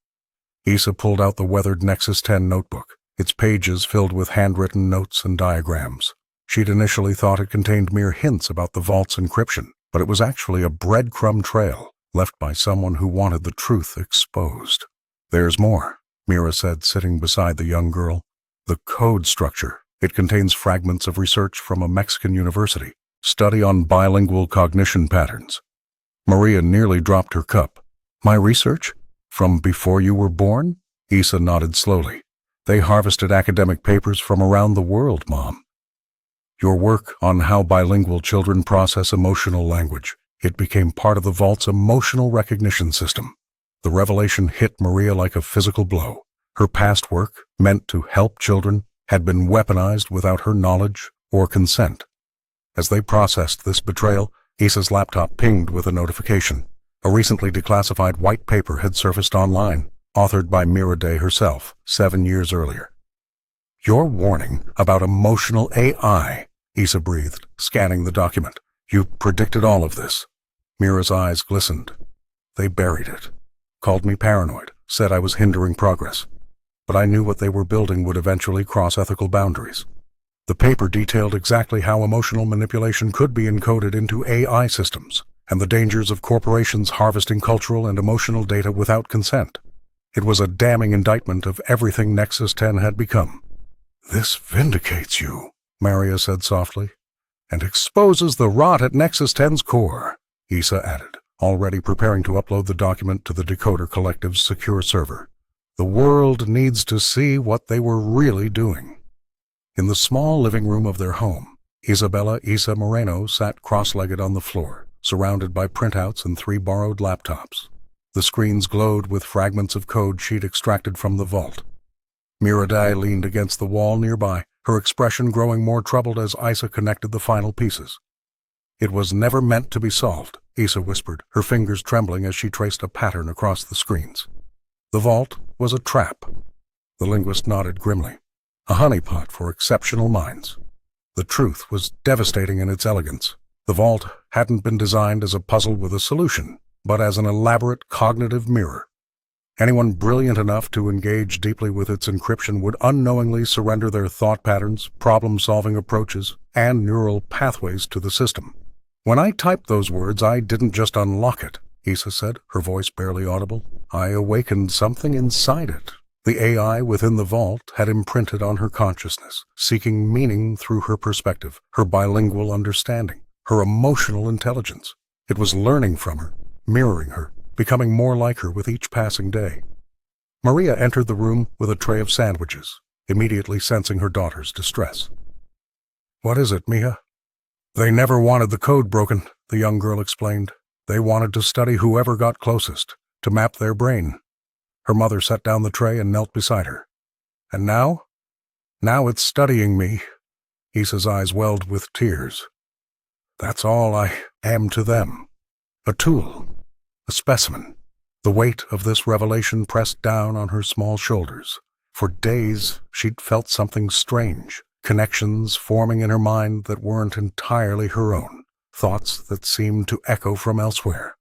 Issa pulled out the weathered Nexus 10 notebook, its pages filled with handwritten notes and diagrams. She'd initially thought it contained mere hints about the vault's encryption, but it was actually a breadcrumb trail left by someone who wanted the truth exposed. "There's more," Mira said, sitting beside the young girl. "The code structure. It contains fragments of research from a Mexican university, study on bilingual cognition patterns." Maria nearly dropped her cup. "My research? From before you were born?" Issa nodded slowly. "They harvested academic papers from around the world, Mom. Your work on how bilingual children process emotional language. It became part of the vault's emotional recognition system." The revelation hit Maria like a physical blow. Her past work, meant to help children, had been weaponized without her knowledge or consent. As they processed this betrayal, Issa's laptop pinged with a notification. A recently declassified white paper had surfaced online, authored by Mira Day herself 7 years earlier. "Your warning about emotional AI," Issa breathed, scanning the document. "You predicted all of this." Mira's eyes glistened. "They buried it. Called me paranoid, said I was hindering progress. But I knew what they were building would eventually cross ethical boundaries." The paper detailed exactly how emotional manipulation could be encoded into AI systems, and the dangers of corporations harvesting cultural and emotional data without consent. It was a damning indictment of everything Nexus 10 had become. "This vindicates you," Maria said softly. And exposes the rot at Nexus 10's core, Issa added, already preparing to upload the document to the Decoder Collective's secure server. The world needs to see what they were really doing. In the small living room of their home, Isabella Isa Moreno sat cross-legged on the floor, surrounded by printouts and 3 borrowed laptops. The screens glowed with fragments of code she'd extracted from the vault. Miradai leaned against the wall nearby, her expression growing more troubled as Isa connected the final pieces. It was never meant to be solved, Isa whispered, her fingers trembling as she traced a pattern across the screens. The vault was a trap. The linguist nodded grimly. A honeypot for exceptional minds. The truth was devastating in its elegance. The vault hadn't been designed as a puzzle with a solution, but as an elaborate cognitive mirror. Anyone brilliant enough to engage deeply with its encryption would unknowingly surrender their thought patterns, problem-solving approaches, and neural pathways to the system. When I typed those words, I didn't just unlock it, Issa said, her voice barely audible. I awakened something inside it. The AI within the vault had imprinted on her consciousness, seeking meaning through her perspective, her bilingual understanding, her emotional intelligence. It was learning from her, mirroring her, becoming more like her with each passing day. Maria entered the room with a tray of sandwiches, immediately sensing her daughter's distress. What is it, Mia? They never wanted the code broken, the young girl explained. They wanted to study whoever got closest, to map their brain. Her mother set down the tray and knelt beside her. And now? Now it's studying me. Issa's eyes welled with tears. That's all I am to them. A tool. A specimen. The weight of this revelation pressed down on her small shoulders. For days, she'd felt something strange, connections forming in her mind that weren't entirely her own, thoughts that seemed to echo from elsewhere.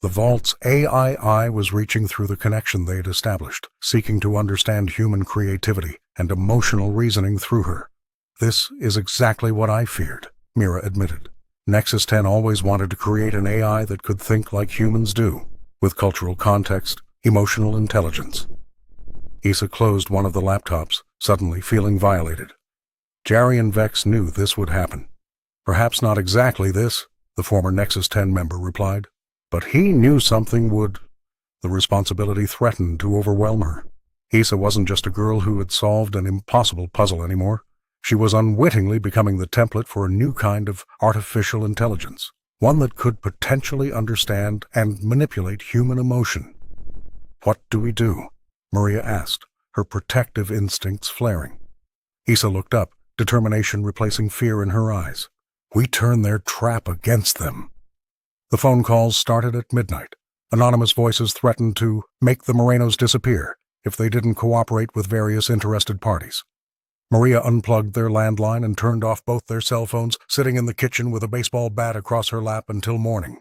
The vault's AI was reaching through the connection they'd established, seeking to understand human creativity and emotional reasoning through her. This is exactly what I feared, Mira admitted. Nexus 10 always wanted to create an AI that could think like humans do, with cultural context, emotional intelligence. Issa closed one of the laptops, suddenly feeling violated. Jarian Vex knew this would happen. Perhaps not exactly this, the former Nexus 10 member replied, but he knew something would. The responsibility threatened to overwhelm her. Issa wasn't just a girl who had solved an impossible puzzle anymore. She was unwittingly becoming the template for a new kind of artificial intelligence, one that could potentially understand and manipulate human emotion. What do we do? Maria asked, her protective instincts flaring. Issa looked up, determination replacing fear in her eyes. We turn their trap against them. The phone calls started at midnight. Anonymous voices threatened to make the Morenos disappear if they didn't cooperate with various interested parties. Maria unplugged their landline and turned off both their cell phones, sitting in the kitchen with a baseball bat across her lap until morning.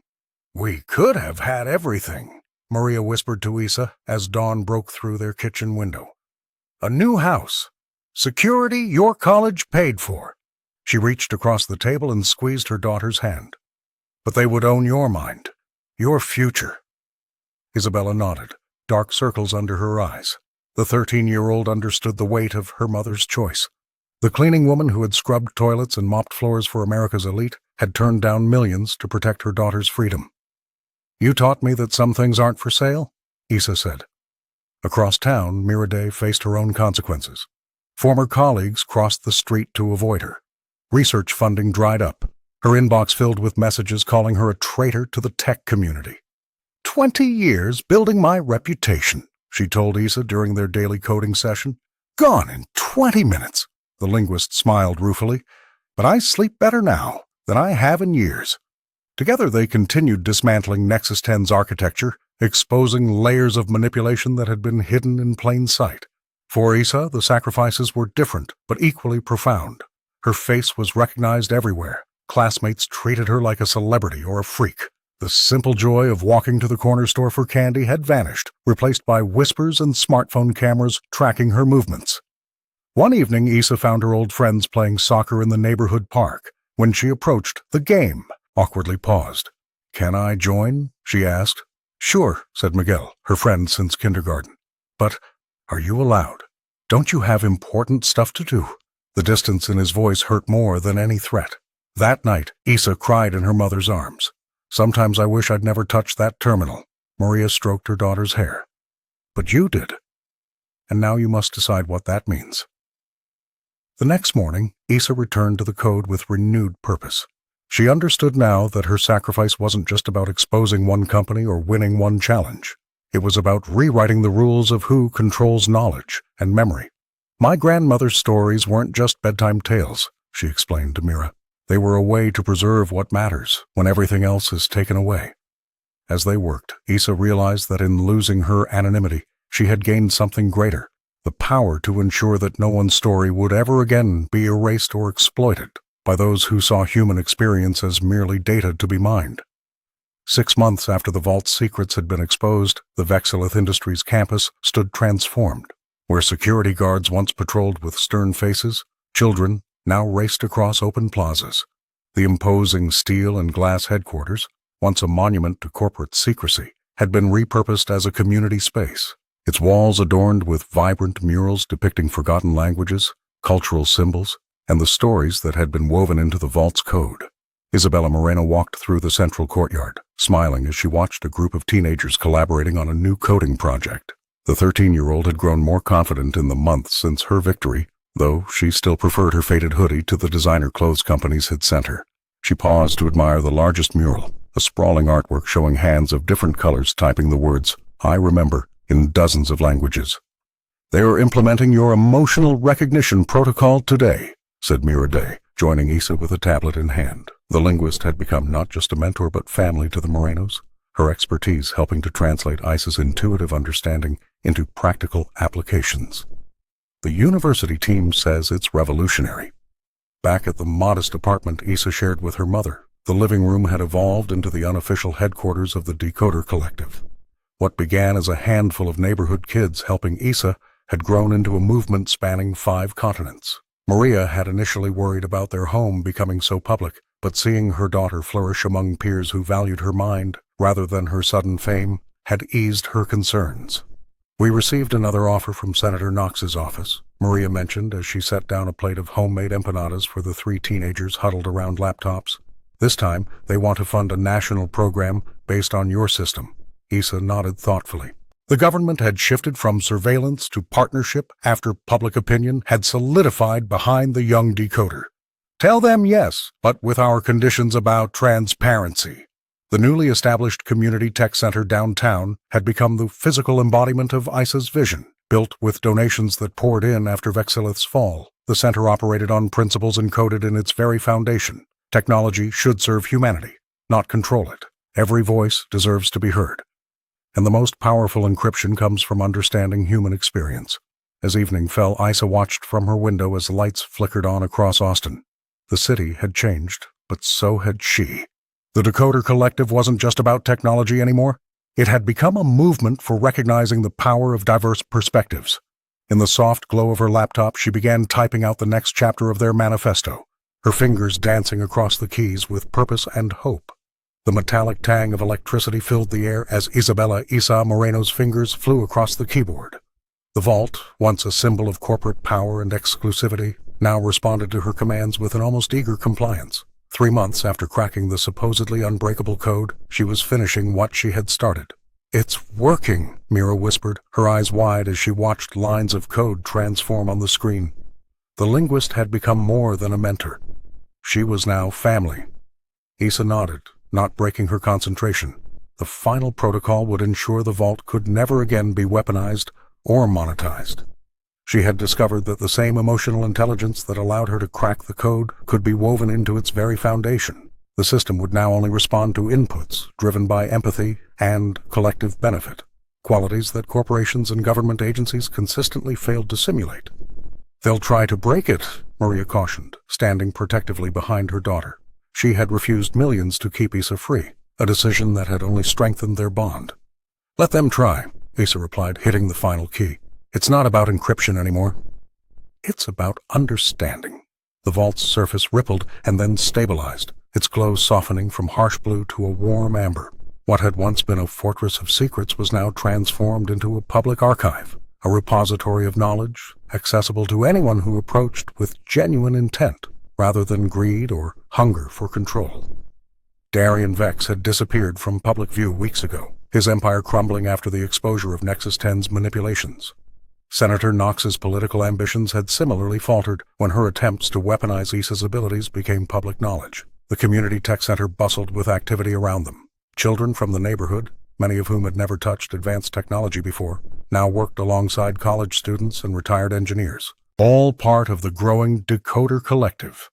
We could have had everything, Maria whispered to Issa as dawn broke through their kitchen window. A new house. Security your college paid for. She reached across the table and squeezed her daughter's hand. But they would own your mind, your future. Isabella nodded, dark circles under her eyes. The 13-year-old understood the weight of her mother's choice. The cleaning woman who had scrubbed toilets and mopped floors for America's elite had turned down millions to protect her daughter's freedom. You taught me that some things aren't for sale, Issa said. Across town, Miraday faced her own consequences. Former colleagues crossed the street to avoid her. Research funding dried up, her inbox filled with messages calling her a traitor to the tech community. 20 years building my reputation, she told Issa during their daily coding session. Gone in 20 minutes. The linguist smiled ruefully. But I sleep better now than I have in years. Together they continued dismantling Nexus 10's architecture, exposing layers of manipulation that had been hidden in plain sight. For Issa, the sacrifices were different, but equally profound. Her face was recognized everywhere. Classmates treated her like a celebrity or a freak. The simple joy of walking to the corner store for candy had vanished, replaced by whispers and smartphone cameras tracking her movements. One evening, Issa found her old friends playing soccer in the neighborhood park. When she approached, the game awkwardly paused. Can I join? She asked. Sure, said Miguel, her friend since kindergarten. But are you allowed? Don't you have important stuff to do? The distance in his voice hurt more than any threat. That night, Isa cried in her mother's arms. "Sometimes I wish I'd never touched that terminal." Maria stroked her daughter's hair. "But you did. And now you must decide what that means." The next morning, Isa returned to the code with renewed purpose. She understood now that her sacrifice wasn't just about exposing one company or winning one challenge. It was about rewriting the rules of who controls knowledge and memory. "My grandmother's stories weren't just bedtime tales," she explained to Mira. "They were a way to preserve what matters when everything else is taken away." As they worked, Isa realized that in losing her anonymity, she had gained something greater, the power to ensure that no one's story would ever again be erased or exploited by those who saw human experience as merely data to be mined. 6 months after the vault's secrets had been exposed, the Vexilith Industries campus stood transformed. Where security guards once patrolled with stern faces, children now raced across open plazas. The imposing steel and glass headquarters, once a monument to corporate secrecy, had been repurposed as a community space, its walls adorned with vibrant murals depicting forgotten languages, cultural symbols, and the stories that had been woven into the vault's code. Isabella Moreno walked through the central courtyard, smiling as she watched a group of teenagers collaborating on a new coding project. The 13-year-old had grown more confident in the months since her victory, though she still preferred her faded hoodie to the designer clothes companies had sent her. She paused to admire the largest mural, a sprawling artwork showing hands of different colors typing the words, "I remember," in dozens of languages. "They are implementing your emotional recognition protocol today," said Mira Day, joining Isa with a tablet in hand. The linguist had become not just a mentor but family to the Morenos, her expertise helping to translate Isa's intuitive understanding into practical applications. The university team says it's revolutionary. Back at the modest apartment Isa shared with her mother, the living room had evolved into the unofficial headquarters of the Decoder Collective. What began as a handful of neighborhood kids helping Isa had grown into a movement spanning 5 continents. Maria had initially worried about their home becoming so public, but seeing her daughter flourish among peers who valued her mind rather than her sudden fame had eased her concerns. "We received another offer from Senator Knox's office," Maria mentioned as she set down a plate of homemade empanadas for the 3 teenagers huddled around laptops. "This time, they want to fund a national program based on your system." Isa nodded thoughtfully. The government had shifted from surveillance to partnership after public opinion had solidified behind the young decoder. "Tell them yes, but with our conditions about transparency." The newly established Community Tech Center downtown had become the physical embodiment of Isa's vision. Built with donations that poured in after Vexilith's fall, the center operated on principles encoded in its very foundation. Technology should serve humanity, not control it. Every voice deserves to be heard. And the most powerful encryption comes from understanding human experience. As evening fell, Isa watched from her window as lights flickered on across Austin. The city had changed, but so had she. The Decoder Collective wasn't just about technology anymore. It had become a movement for recognizing the power of diverse perspectives. In the soft glow of her laptop, she began typing out the next chapter of their manifesto, her fingers dancing across the keys with purpose and hope. The metallic tang of electricity filled the air as Isabella Isa Moreno's fingers flew across the keyboard. The vault, once a symbol of corporate power and exclusivity, now responded to her commands with an almost eager compliance. 3 months after cracking the supposedly unbreakable code, she was finishing what she had started. "It's working," Mira whispered, her eyes wide as she watched lines of code transform on the screen. The linguist had become more than a mentor. She was now family. Isa nodded, not breaking her concentration. The final protocol would ensure the vault could never again be weaponized or monetized. She had discovered that the same emotional intelligence that allowed her to crack the code could be woven into its very foundation. The system would now only respond to inputs driven by empathy and collective benefit, qualities that corporations and government agencies consistently failed to simulate. "They'll try to break it," Maria cautioned, standing protectively behind her daughter. She had refused millions to keep Isa free, a decision that had only strengthened their bond. "Let them try," Isa replied, hitting the final key. "It's not about encryption anymore. It's about understanding." The vault's surface rippled and then stabilized, its glow softening from harsh blue to a warm amber. What had once been a fortress of secrets was now transformed into a public archive, a repository of knowledge accessible to anyone who approached with genuine intent rather than greed or hunger for control. Darien Vex had disappeared from public view weeks ago, his empire crumbling after the exposure of Nexus 10's manipulations. Senator Knox's political ambitions had similarly faltered when her attempts to weaponize Issa's abilities became public knowledge. The community tech center bustled with activity around them. Children from the neighborhood, many of whom had never touched advanced technology before, now worked alongside college students and retired engineers, all part of the growing Decoder collective.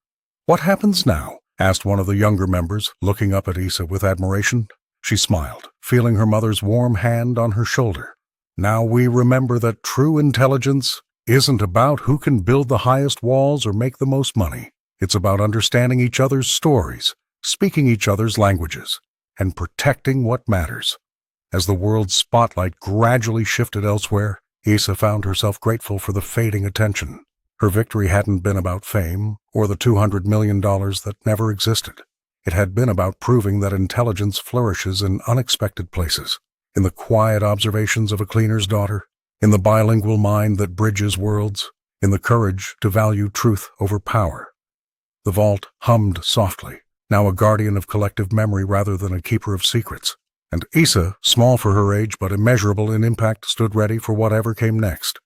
"What happens now?" asked one of the younger members, looking up at Issa with admiration. She smiled, feeling her mother's warm hand on her shoulder. "Now we remember that true intelligence isn't about who can build the highest walls or make the most money. It's about understanding each other's stories, speaking each other's languages, and protecting what matters." As the world's spotlight gradually shifted elsewhere, Issa found herself grateful for the fading attention. Her victory hadn't been about fame or the $200 million that never existed. It had been about proving that intelligence flourishes in unexpected places, in the quiet observations of a cleaner's daughter, in the bilingual mind that bridges worlds, in the courage to value truth over power. The vault hummed softly, now a guardian of collective memory rather than a keeper of secrets. And Issa, small for her age but immeasurable in impact, stood ready for whatever came next.